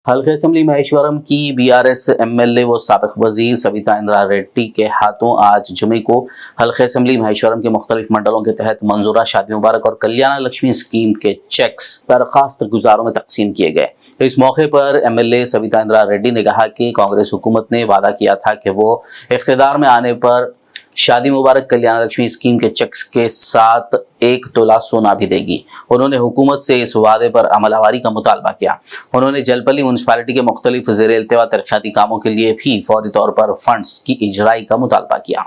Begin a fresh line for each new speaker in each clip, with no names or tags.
हल्के असम्बली महेश्वरम की BRS MLA व साबिक वजीर सविता इंदिरा रेड्डी के हाथों आज जुमे को हल्के असम्बली महेश्वरम के मुख्तलिफ मंडलों के तहत मंजूरा शादी मुबारक और कल्याण लक्ष्मी स्कीम के चेक्स दरखास्त गुजारों में तकसीम किए गए। इस मौके पर एमएलए सविता इंदिरा रेड्डी ने कहा कि कांग्रेस हुकूमत ने वादा किया था कि वो इख्तिदार में आने पर शादी मुबारक कल्याण लक्ष्मी स्कीम के चेक्स के साथ 1 तोला सोना भी देगी। उन्होंने हुकूमत से इस वादे पर अमलावरी का मुतालबा किया। उन्होंने जलपल्ली म्यूनसिपालिटी के मुख्तलिफ ज़ेर इल्तिवा तरक्याती कामों के लिए भी फौरी तौर पर फंड्स की इजराई का मुतालबा किया।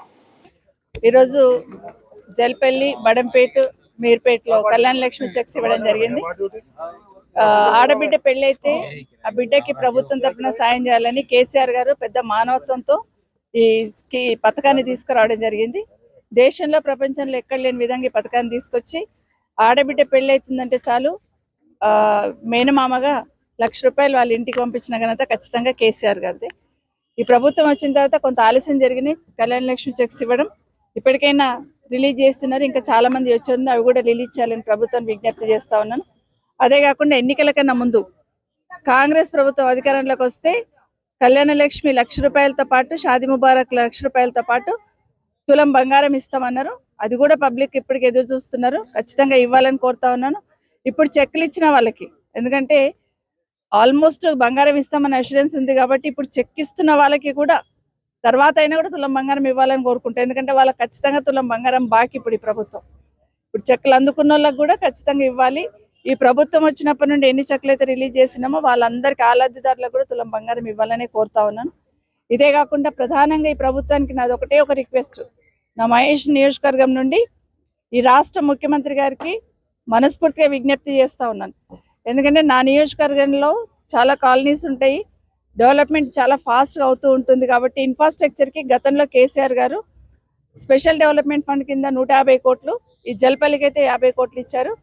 ఈరోజు జల్పల్లి బడంపేట మీర్పేటలో కళ్యాణ లక్ష్మి చెక్స్ ఇవ్వడం జరిగింది. ఆడబిడ్డ పెళ్ళైతే ఆ బిడ్డకి ప్రభుత్వం తరఫున సాయం చేయాలని కేసీఆర్ గారు పెద్ద మానవత్వంతో ఈ పథకాన్ని తీసుకురావడం జరిగింది. దేశంలో ప్రపంచంలో ఎక్కడ లేని విధంగా ఈ పథకాన్ని తీసుకొచ్చి ఆడబిడ్డ పెళ్ళైతుందంటే చాలు మేనమామగా ₹1,00,000 వాళ్ళ ఇంటికి పంపించిన ఘనత ఖచ్చితంగా కేసీఆర్ గారిది. ఈ ప్రభుత్వం వచ్చిన తర్వాత కొంత ఆలస్యం జరిగింది కళ్యాణ లక్ష్మి చెక్స్ ఇవ్వడం. ఇప్పటికైనా రిలీజ్ చేస్తున్నారు, ఇంకా చాలా మంది వచ్చి అవి కూడా రిలీజ్ చేయాలని ప్రభుత్వాన్ని విజ్ఞప్తి చేస్తా ఉన్నాను. అదే కాకుండా ఎన్నికల కన్నా ముందు కాంగ్రెస్ ప్రభుత్వం అధికారంలోకి వస్తే కళ్యాణ లక్ష్మి ₹1,00,000తో పాటు షాదీ ముబారక్ ₹1,00,000తో పాటు తులం బంగారం ఇస్తామన్నారు. అది కూడా పబ్లిక్ ఇప్పటికి ఎదురు చూస్తున్నారు. ఖచ్చితంగా ఇవ్వాలని కోరుతా ఉన్నాను. ఇప్పుడు చెక్లు ఇచ్చిన వాళ్ళకి, ఎందుకంటే ఆల్మోస్ట్ బంగారం ఇస్తామని అష్యూరెన్స్ ఉంది కాబట్టి ఇప్పుడు చెక్ ఇస్తున్న వాళ్ళకి కూడా తర్వాత అయినా కూడా తులం బంగారం ఇవ్వాలని కోరుకుంటాం. ఎందుకంటే వాళ్ళకి ఖచ్చితంగా తులం బంగారం బాకీ ఇప్పుడు ఈ ప్రభుత్వం. ఇప్పుడు చెక్లు అందుకున్న వాళ్ళకి కూడా ఖచ్చితంగా ఇవ్వాలి. ఈ ప్రభుత్వం వచ్చినప్పటి నుండి ఎన్ని చెక్లు అయితే రిలీజ్ చేసినామో వాళ్ళందరికీ ఆలబ్ధిదారులకు కూడా తులం బంగారం ఇవ్వాలని కోరుతా ఉన్నాను. ఇదే కాకుండా ప్రధానంగా ఈ ప్రభుత్వానికి నాది ఒకటే ఒక రిక్వెస్ట్. నా మహేష్ నియోజకవర్గం నుండి ఈ రాష్ట్ర ముఖ్యమంత్రి గారికి మనస్ఫూర్తిగా విజ్ఞప్తి చేస్తా ఉన్నాను. ఎందుకంటే నా నియోజకవర్గంలో చాలా కాలనీస్ ఉంటాయి, డెవలప్మెంట్ చాలా ఫాస్ట్గా అవుతూ ఉంటుంది. కాబట్టి ఇన్ఫ్రాస్ట్రక్చర్కి గతంలో కేసీఆర్ గారు స్పెషల్ డెవలప్మెంట్ ఫండ్ కింద 150 కోట్లు, ఈ జల్పల్లికి అయితే 50 కోట్లు ఇచ్చారు.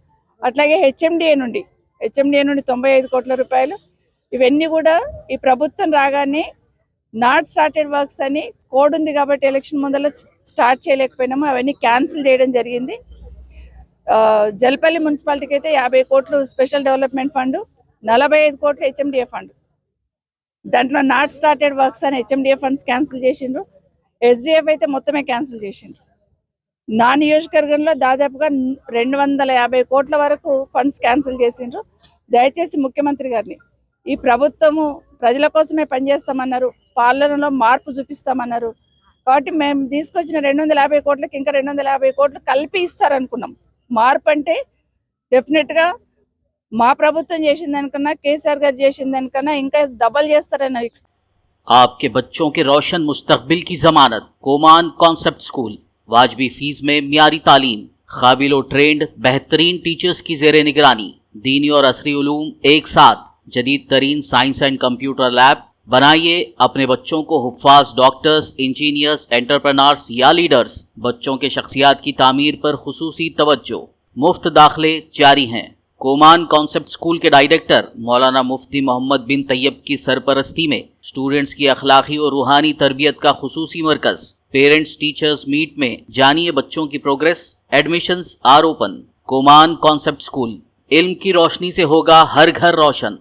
అట్లాగే హెచ్ఎండిఏ నుండి 95 కోట్ల రూపాయలు. ఇవన్నీ కూడా ఈ ప్రభుత్వం రాగానే నాట్ స్టార్టెడ్ వర్క్స్ అని కోడ్ ఉంది కాబట్టి ఎలక్షన్ ముందర స్టార్ట్ చేయలేకపోయినాము, అవన్నీ క్యాన్సిల్ చేయడం జరిగింది. జల్పల్లి మున్సిపాలిటీకి అయితే 50 కోట్లు స్పెషల్ డెవలప్మెంట్ ఫండ్, 45 కోట్లు హెచ్ఎండిఏ ఫండ్. దాంట్లో నాట్ స్టార్టెడ్ వర్క్స్ అని హెచ్ఎండిఏ ఫండ్స్ క్యాన్సిల్ చేసిండ్రు. ఎస్డిఎఫ్ అయితే మొత్తమే క్యాన్సిల్ చేసిండ్రు. నా నియోజకవర్గంలో దాదాపుగా 250 కోట్ల వరకు ఫండ్స్ క్యాన్సిల్ చేసిండ్రు. దయచేసి ముఖ్యమంత్రి గారిని, ఈ ప్రభుత్వము ప్రజల కోసమే పనిచేస్తామన్నారు, పాలనలో మార్పు చూపిస్తామన్నారు. కాబట్టి మేము తీసుకొచ్చిన 250 కోట్లకి ఇంకా 250 కోట్లు కలిపి ఇస్తారనుకున్నాం. మార్పు అంటే డెఫినెట్గా మా ప్రభుత్వం చేసిన దానికన్నా కేసీఆర్ గారు చేసిన దానికన్నా ఇంకా డబల్ చేస్తారని.
आपके बच्चों के रोशन मुस्तकबिल की जमानत कोमान कॉन्सेप्ट स्कूल। वाजबी फीस में मियारी तालीम, काबिलो ट्रेंड बेहतरीन टीचर्स की जेर निगरानी, दीनी और असरी उलूम एक साथ, जदीद तरीन साइंस एंड कंप्यूटर लैब। बनाइए अपने बच्चों को हुफ्फाज डॉक्टर्स, इंजीनियर्स, एंटरप्रेन्योर्स या लीडर्स। बच्चों के शख्सियात की तामीर पर खुसूसी तवज्जो। मुफ्त दाखिले जारी हैं। कोमान कॉन्सेप्ट स्कूल के डायरेक्टर मौलाना मुफ्ती मोहम्मद बिन तैयब की सरपरस्ती में स्टूडेंट्स की अखलाकी और रूहानी तरबियत का खुसूसी मरकज़। पेरेंट्स टीचर्स मीट में जानिए बच्चों की प्रोग्रेस। Admissions are open. कोमान कॉन्सेप्ट स्कूल, इल्म की रोशनी से होगा हर घर रोशन।